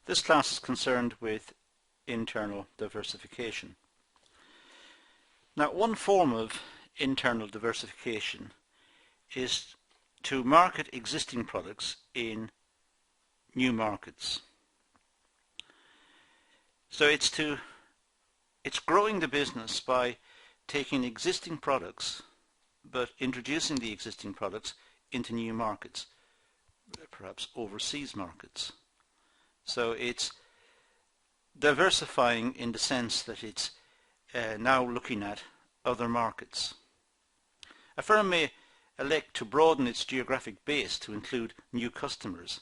This class is concerned with internal diversification. Now, one form of internal diversification is to market existing products in new markets. So it's growing the business by taking existing products but introducing the existing products into new markets, perhaps overseas markets. So it's diversifying in the sense that it's now looking at other markets. A firm may elect to broaden its geographic base to include new customers,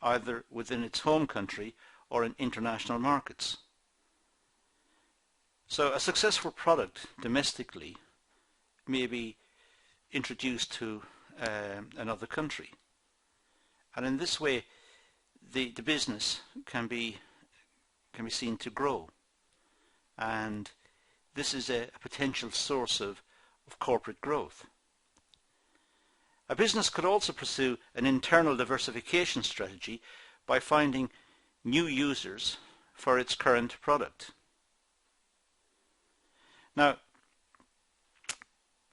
either within its home country or in international markets. So a successful product domestically may be introduced to another country, and in this way the business can be seen to grow, and this is a potential source of corporate growth. A business could also pursue an internal diversification strategy by finding new users for its current product. Now,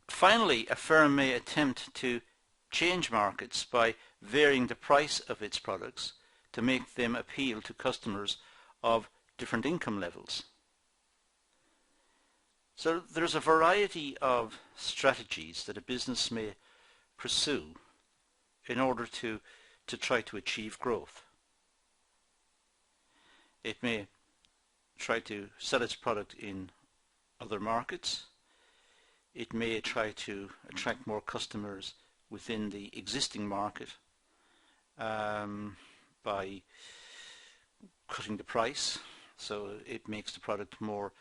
finally, a firm may attempt to change markets by varying the price of its products to make them appeal to customers of different income levels. So there's a variety of strategies that a business may pursue in order to try to achieve growth. It may try to sell its product in other markets. It may try to attract more customers within the existing market by cutting the price, so it makes the product more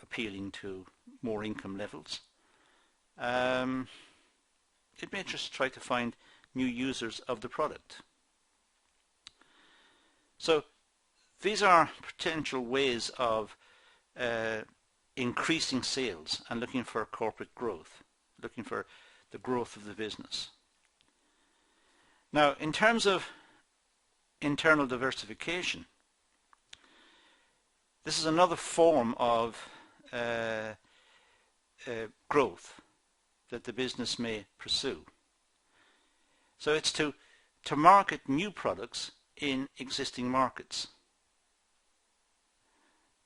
appealing to more income levels. It may just try to find new users of the product. So these are potential ways of increasing sales and looking for corporate growth, looking for the growth of the business. Now, in terms of internal diversification, this is another form of growth that the business may pursue. So it's to market new products in existing markets.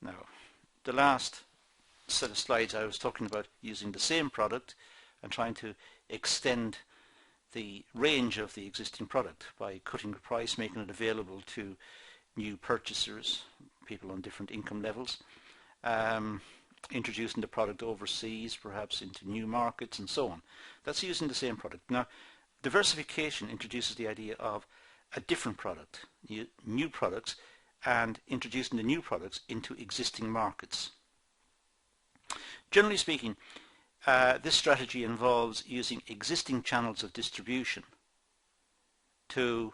Now, the last set of slides I was talking about using the same product and trying to extend the range of the existing product by cutting the price, making it available to new purchasers, people on different income levels, introducing the product overseas, perhaps into new markets and so on. That's using the same product. Now, diversification introduces the idea of a different product, new products, and introducing the new products into existing markets. Generally speaking, this strategy involves using existing channels of distribution to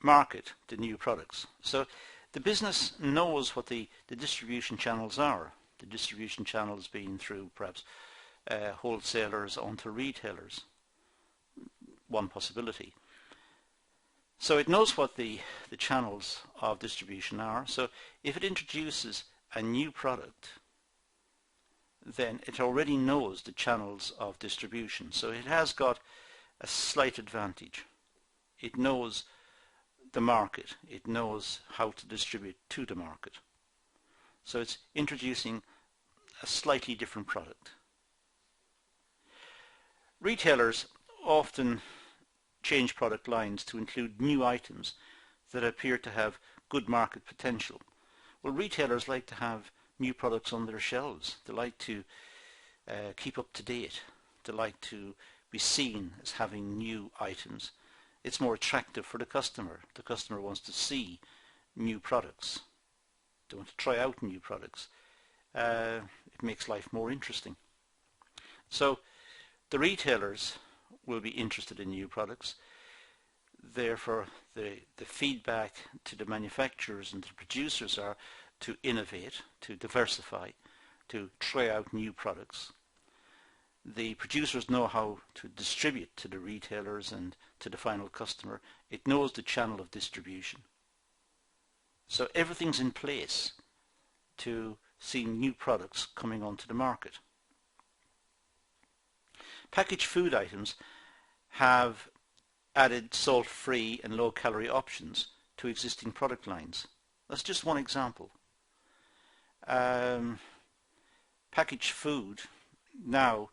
market the new products. So the business knows what the distribution channels are. The distribution channels being through perhaps wholesalers onto retailers, one possibility. So it knows what the channels of distribution are. So if it introduces a new product, then it already knows the channels of distribution. So it has got a slight advantage. It knows the market. It knows how to distribute to the market. So it's introducing a slightly different product. Retailers often change product lines to include new items that appear to have good market potential. Well, retailers like to have new products on their shelves. They like to keep up to date. They like to be seen as having new items. It's more attractive for the customer. The customer wants to see new products. They want to try out new products. It makes life more interesting. So the retailers will be interested in new products. Therefore, the feedback to the manufacturers and the producers are to innovate, to diversify, to try out new products. The producers know how to distribute to the retailers and to the final customer. It knows the channel of distribution. So everything's in place to see new products coming onto the market. Packaged food items have added salt-free and low-calorie options to existing product lines. That's just one example. Packaged food now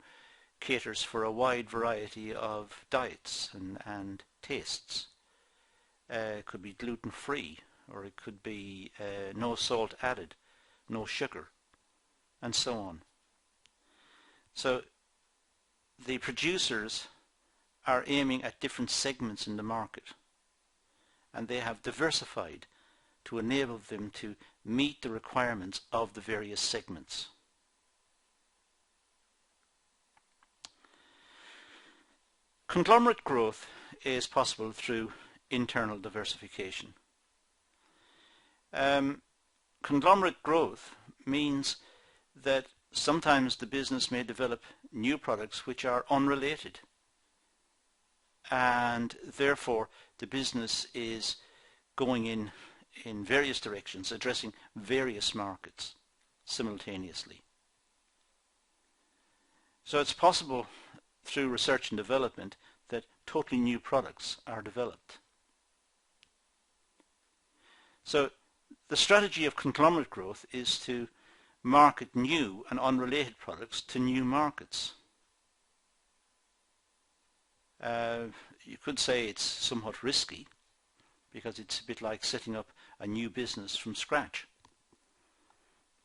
caters for a wide variety of diets and tastes. It could be gluten-free, or it could be no salt added, no sugar, and so on. So the producers are aiming at different segments in the market, and they have diversified to enable them to meet the requirements of the various segments. Conglomerate growth is possible through internal diversification. Conglomerate growth means that sometimes the business may develop new products which are unrelated, and therefore the business is going in various directions, addressing various markets simultaneously. So it's possible through research and development that totally new products are developed. So the strategy of conglomerate growth is to market new and unrelated products to new markets. You could say it's somewhat risky, because it's a bit like setting up a new business from scratch.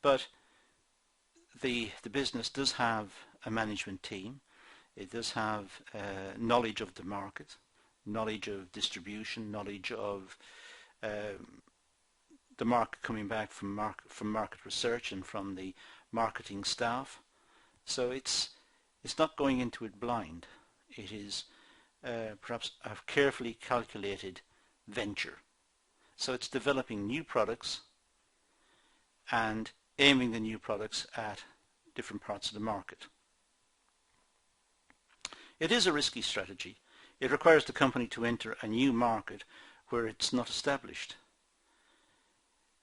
But the business does have a management team. It does have knowledge of the market, knowledge of distribution, knowledge of the market coming back from market research and from the marketing staff. So it's not going into it blind. It is perhaps a carefully calculated venture. So it's developing new products and aiming the new products at different parts of the market. It is a risky strategy. It requires the company to enter a new market where it's not established.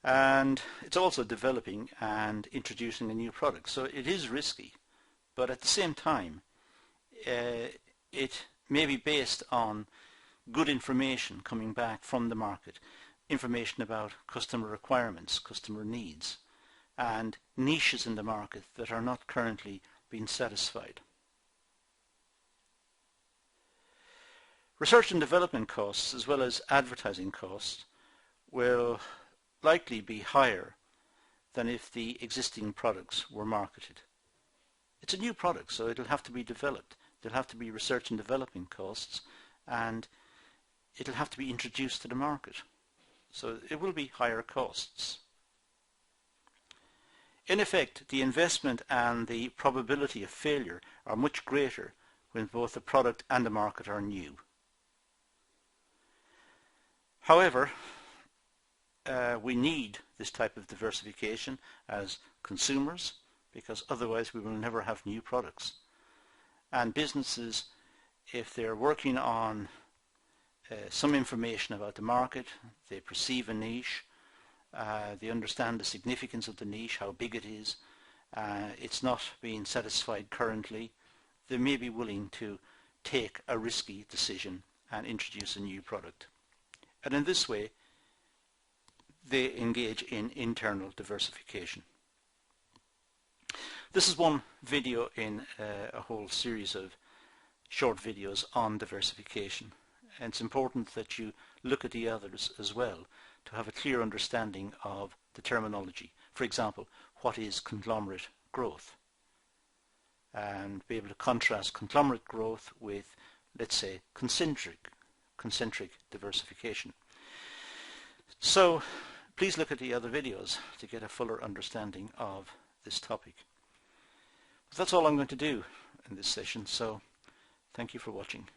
And it's also developing and introducing a new product. So it is risky, but at the same time it may be based on good information coming back from the market, information about customer requirements, customer needs, and niches in the market that are not currently being satisfied. Research and development costs, as well as advertising costs, will likely be higher than if the existing products were marketed. It's a new product, so it'll have to be developed. There'll have to be research and development costs, and it'll have to be introduced to the market. So it will be higher costs. In effect, the investment and the probability of failure are much greater when both the product and the market are new. However, we need this type of diversification as consumers, because otherwise we will never have new products. And businesses, if they're working on some information about the market, they perceive a niche, they understand the significance of the niche, how big it is, it's not being satisfied currently, they may be willing to take a risky decision and introduce a new product. And in this way, they engage in internal diversification. This is one video in a whole series of short videos on diversification. And it's important that you look at the others as well to have a clear understanding of the terminology. For example, what is conglomerate growth? And be able to contrast conglomerate growth with, let's say, concentric diversification. So please look at the other videos to get a fuller understanding of this topic. But that's all I'm going to do in this session, so thank you for watching.